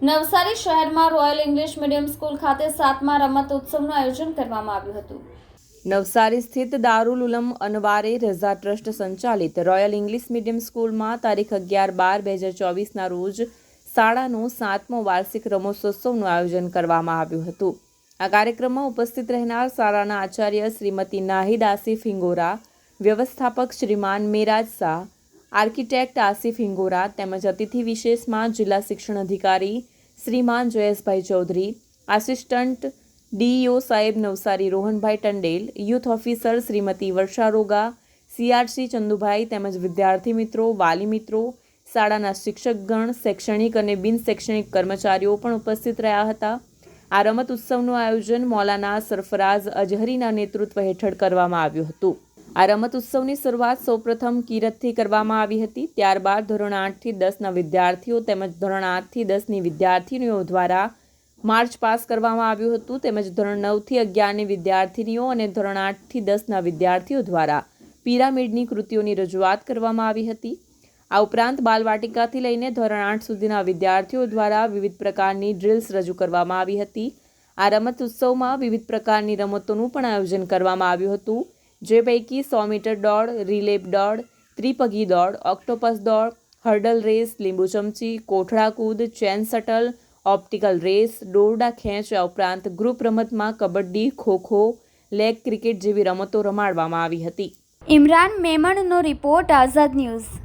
નવસારી શહેરમાં royal English medium school ખાતે 7મા રમત ઉત્સવનું આયોજન કરવામાં આવ્યું હતું। નવસારી સ્થિત દારુલ ઉલમ અનવારે રઝા ટ્રસ્ટ સંચાલિત રોયલ ઇંગ્લિશ મીડિયમ સ્કૂલમાં તારીખ 11/12/2024ના રોજ શાળાનો 7મો વાર્ષિક રમતોત્સવનું આયોજન કરવામાં આવ્યું હતું। આ કાર્યક્રમમાં ઉપસ્થિત રહેનાર શાળાના આચાર્ય શ્રીમતી નાહિદ આસિફ હિંગોરા, વ્યવસ્થાપક શ્રીમાન મેરાજ શાહ, આર્કિટેક્ટ આસિફ હિંગોરા તેમજ અતિથિ વિશેષમાં જિલ્લા શિક્ષણ અધિકારી શ્રીમાન જયેશભાઈ ચૌધરી, આસિસ્ટન્ટ ડીઈઓ સાહેબ નવસારી રોહનભાઈ ટંડેલ, યુથ ઓફિસર શ્રીમતી વર્ષા રોગા, સીઆરસી ચંદુભાઈ તેમજ વિદ્યાર્થી મિત્રો, વાલી મિત્રો, શાળાના શિક્ષકગણ, શૈક્ષણિક અને બિન શૈક્ષણિક કર્મચારીઓ પણ ઉપસ્થિત રહ્યા હતા। આ રમત ઉત્સવનું આયોજન મૌલાના સરફરાઝ અજહરીના નેતૃત્વ હેઠળ કરવામાં આવ્યું હતું। આ રમત ઉત્સવની શરૂઆત સૌપ્રથમ કીરતથી કરવામાં આવી હતી। ત્યારબાદ ધોરણ 8 થી 10ના વિદ્યાર્થીઓ તેમજ ધોરણ 8 થી 10ની વિદ્યાર્થીનીઓ દ્વારા માર્ચ પાસ કરવામાં આવ્યું હતું તેમજ ધોરણ 9 થી 11ની વિદ્યાર્થીનીઓ અને ધોરણ 8 થી 10ના વિદ્યાર્થીઓ દ્વારા પિરામિડની કૃતિઓની રજૂઆત કરવામાં આવી હતી। આ ઉપરાંત બાલવાટિકાથી લઈને ધોરણ 8 સુધીના વિદ્યાર્થીઓ દ્વારા વિવિધ પ્રકારની ડ્રિલ્સ રજૂ કરવામાં આવી હતી। આ રમત ઉત્સવમાં વિવિધ પ્રકારની રમતોનું પણ આયોજન કરવામાં આવ્યું હતું, જે પૈકી 100 મીટર દોડ, રિલે દોડ, ત્રિપગી દોડ, ઓક્ટોપસ દોડ, હર્ડલ રેસ, લીંબુ ચમચી, કોઠડા કૂદ, ચેન શટલ, ઓપ્ટિકલ રેસ, દોરડા ખેંચ, આ ઉપરાંત ગ્રુપ રમતમાં કબડ્ડી, ખોખો, લેગ ક્રિકેટ જેવી રમતો રમાડવામાં આવી હતી। ઇમરાન મેમણનો રિપોર્ટ, આઝાદ ન્યૂઝ।